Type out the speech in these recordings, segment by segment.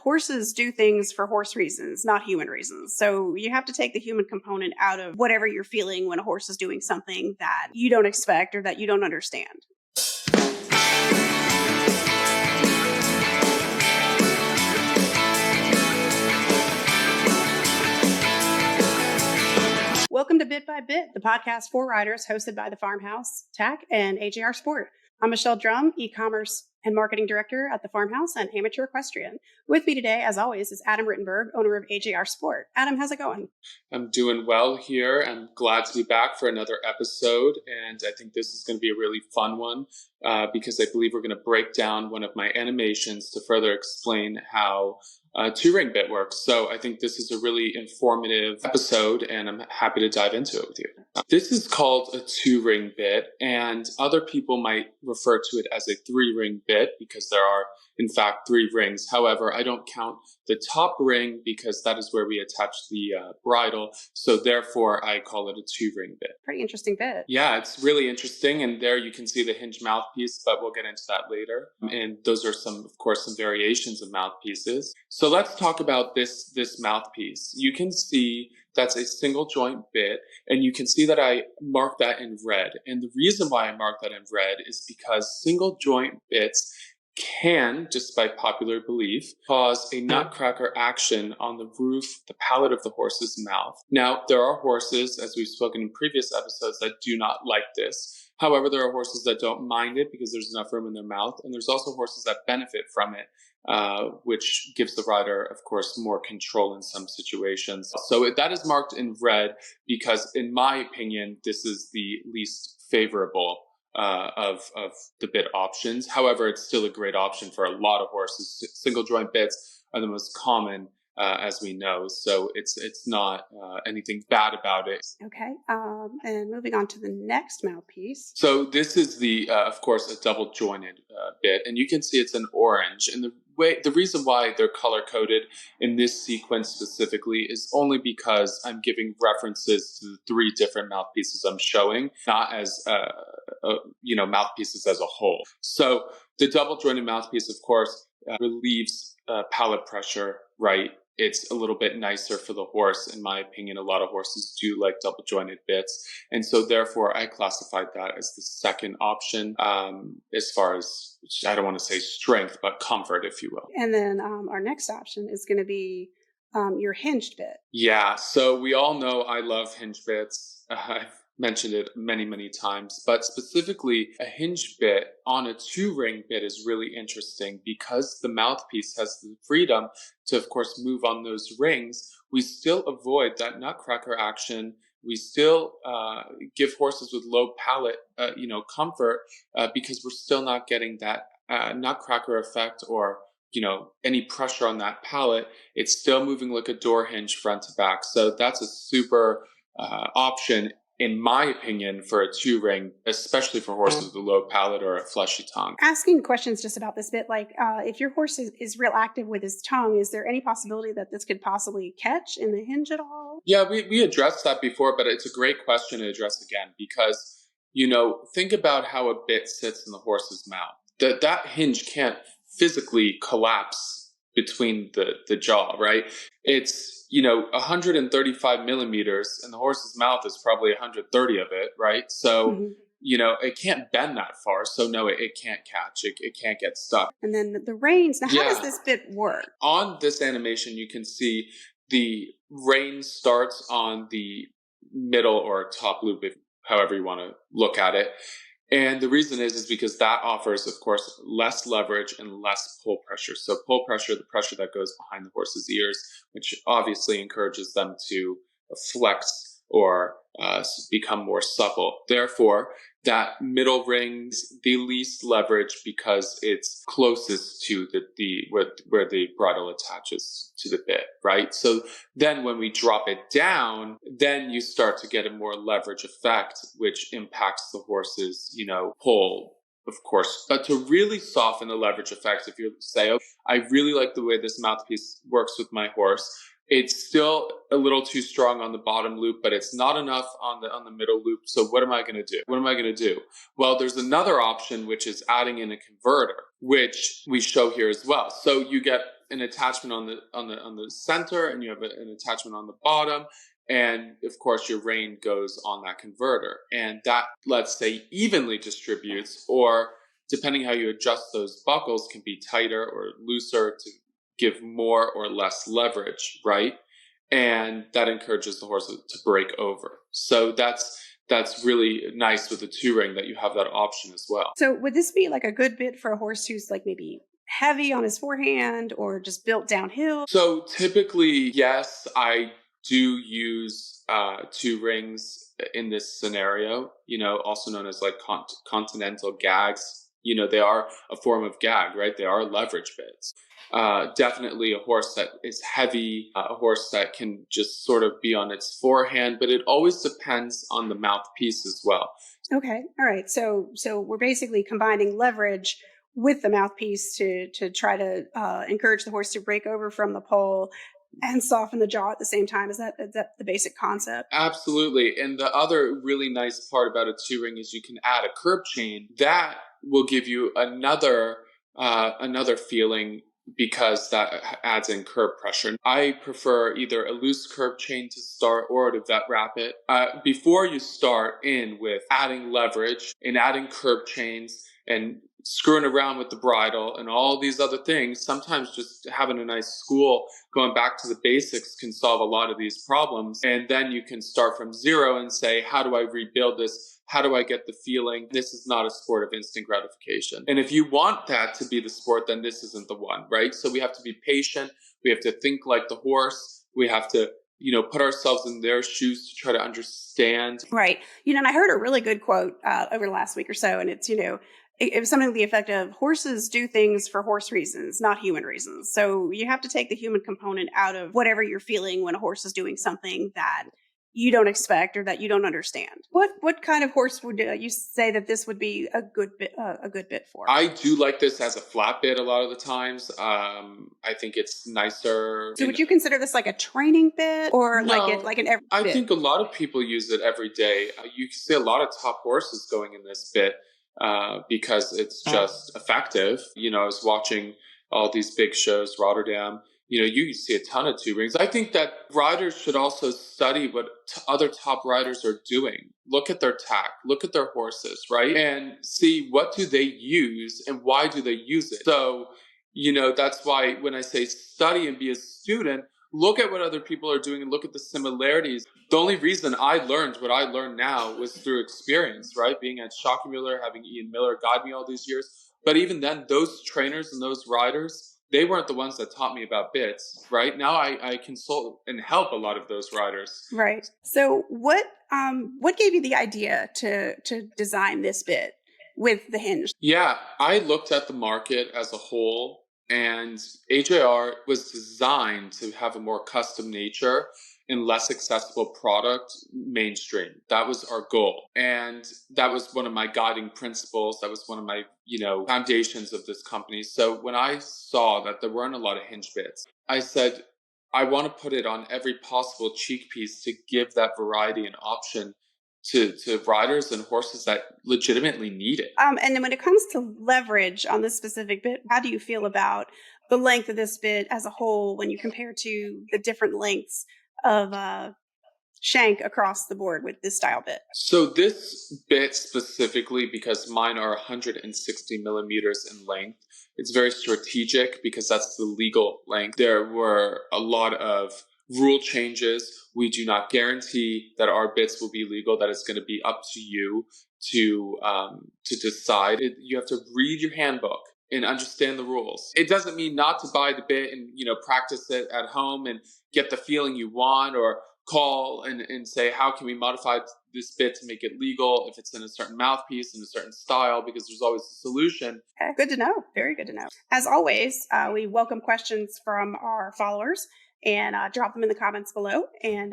horses do things for horse reasons, not human reasons. So you have to take the human component out of whatever you're feeling when a horse is doing something that you don't expect or that you don't understand. Welcome to Bit by Bit, the podcast for riders hosted by the Farm House Tack and AJR Sport. I'm Michelle Drum, e-commerce and marketing director at the Farm House and Amateur Equestrian. With me today, as always, is Adam Rittenberg, owner of AJR Sport. Adam, how's it going? I'm doing well here. I'm glad to be back for another episode, and I think this is going to be a really fun one because I believe we're going to break down one of my animations to further explain how two-ring bit works. So I think this is a really informative episode, and I'm happy to dive into it with you. This is called a two-ring bit, and other people might refer to it as a three-ring bit because there are, in fact, 3 rings. However, I don't count the top ring because that is where we attach the bridle. So therefore, I call it a two-ring bit. Pretty interesting bit. Yeah, it's really interesting. And there you can see the hinged mouthpiece, but we'll get into that later. And those are some variations of mouthpieces. So let's talk about this mouthpiece. You can see that's a single joint bit, and you can see that I marked that in red. And the reason why I marked that in red is because single joint bits can, just by popular belief, cause a nutcracker action on the roof, the palate of the horse's mouth. Now, there are horses, as we've spoken in previous episodes, that do not like this. However, there are horses that don't mind it because there's enough room in their mouth, and there's also horses that benefit from it, which gives the rider, of course, more control in some situations. So that is marked in red because, in my opinion, this is the least favorable of the bit options. However, it's still a great option for a lot of horses. Single joint bits are the most common, as we know. So it's not anything bad about it. Okay. And moving on to the next mouthpiece. So this is of course, a double jointed bit, and you can see it's an orange. And the reason why they're color coded in this sequence specifically is only because I'm giving references to the 3 different mouthpieces I'm showing, not as mouthpieces as a whole. So the double jointed mouthpiece, of course, relieves palate pressure, right? It's a little bit nicer for the horse. In my opinion, a lot of horses do like double jointed bits. And so therefore I classified that as the second option, as far as, I don't want to say strength, but comfort, if you will. And then our next option is going to be your hinged bit. Yeah. So we all know I love hinged bits. I've mentioned it many, many times, but specifically a hinged bit on a 2-ring bit is really interesting because the mouthpiece has the freedom to, of course, move on those rings. We still avoid that nutcracker action. We still give horses with low palate, comfort because we're still not getting that nutcracker effect or any pressure on that palate. It's still moving like a door hinge front to back. So that's a super option, in my opinion, for a 2-ring, especially for horses with a low palate or a fleshy tongue. Asking questions just about this bit, like if your horse is real active with his tongue, is there any possibility that this could possibly catch in the hinge at all? Yeah, we addressed that before, but it's a great question to address again because, think about how a bit sits in the horse's mouth. That hinge can't physically collapse between the jaw, right? It's 135 millimeters, and the horse's mouth is probably 130 of it, right? So, it can't bend that far. So no, it can't catch. It can't get stuck. And then the reins. Now, how does this bit work? On this animation, you can see the rein starts on the middle or top loop, however you want to look at it. And the reason is because that offers, of course, less leverage and less pull pressure. So pull pressure, the pressure that goes behind the horse's ears, which obviously encourages them to flex or become more supple. Therefore, that middle ring's the least leverage because it's closest to where the bridle attaches to the bit, right? So then when we drop it down, then you start to get a more leverage effect, which impacts the horse's, pull, of course. But to really soften the leverage effect, if you say, oh, I really like the way this mouthpiece works with my horse, it's still a little too strong on the bottom loop, but it's not enough on the middle loop. So what am I going to do? Well, there's another option, which is adding in a converter, which we show here as well. So you get an attachment on the center, and you have an attachment on the bottom. And of course, your rein goes on that converter. And that, let's say, evenly distributes, or depending how you adjust those buckles, can be tighter or looser to give more or less leverage, right? And that encourages the horse to break over. So that's really nice with the 2-ring, that you have that option as well. So would this be like a good bit for a horse who's like maybe heavy on his forehand or just built downhill? So typically, yes, I do use 2 rings in this scenario, also known as like continental gags. They are a form of gag, right? They are leverage bits. Definitely a horse that is heavy, a horse that can just sort of be on its forehand, but it always depends on the mouthpiece as well. Okay. All right. So we're basically combining leverage with the mouthpiece to try to encourage the horse to break over from the pole and soften the jaw at the same time. Is that the basic concept? Absolutely. And the other really nice part about a 2-ring is you can add a curb chain. That will give you another feeling, because that adds in curb pressure. I prefer either a loose curb chain to start or to vet wrap it. Before you start in with adding leverage and adding curb chains and screwing around with the bridle and all these other things, sometimes just having a nice school, going back to the basics, can solve a lot of these problems. And then you can start from zero and say, how do I rebuild this? How do I get the feeling? This is not a sport of instant gratification. And if you want that to be the sport, then this isn't the one, right? So we have to be patient. We have to think like the horse. We have to, put ourselves in their shoes to try to understand. Right. And I heard a really good quote over the last week or so, and it's, it was something to the effect of, horses do things for horse reasons, not human reasons. So you have to take the human component out of whatever you're feeling when a horse is doing something that you don't expect or that you don't understand. What kind of horse would you say that this would be a good bit for? I do like this as a flat bit a lot of the times. I think it's nicer. So would you consider this like a training bit, or No, like an every I bit? think a lot of people use it every day. You can see a lot of top horses going in this bit because it's just effective. I was watching all these big shows, Rotterdam. You see a ton of 2-rings. I think that riders should also study what other top riders are doing. Look at their tack, look at their horses, right? And see, what do they use and why do they use it? So, that's why when I say study and be a student, look at what other people are doing and look at the similarities. The only reason I learned what I learned now was through experience, right? Being at Schockemüller, having Ian Miller guide me all these years. But even then, those trainers and those riders, they weren't the ones that taught me about bits, right? Now I consult and help a lot of those riders. Right. So what gave you the idea to design this bit with the hinge? Yeah, I looked at the market as a whole, and AJR was designed to have a more custom nature and less accessible product mainstream. That was our goal. And that was one of my guiding principles. That was one of my, foundations of this company. So when I saw that there weren't a lot of hinge bits, I said, I want to put it on every possible cheek piece to give that variety and option to riders and horses that legitimately need it. And then when it comes to leverage on this specific bit, how do you feel about the length of this bit as a whole when you compare to the different lengths of shank across the board with this style bit? So this bit specifically, because mine are 160 millimeters in length, it's very strategic because that's the legal length. There were a lot of rule changes. We do not guarantee that our bits will be legal. That it's going to be up to you to decide. You have to read your handbook and understand the rules. It doesn't mean not to buy the bit and practice it at home and get the feeling you want, or call and say, how can we modify this bit to make it legal if it's in a certain mouthpiece in a certain style, because there's always a solution. Okay, good to know. Very good to know. As always, we welcome questions from our followers, and drop them in the comments below. And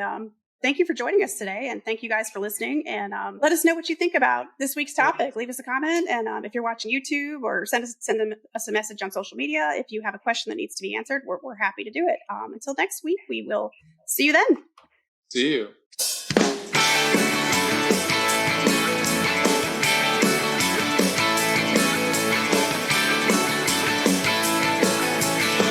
thank you for joining us today. And thank you guys for listening. And let us know what you think about this week's topic. Leave us a comment. And if you're watching YouTube, or send us a message on social media. If you have a question that needs to be answered, we're happy to do it. Until next week, we will see you then. See you.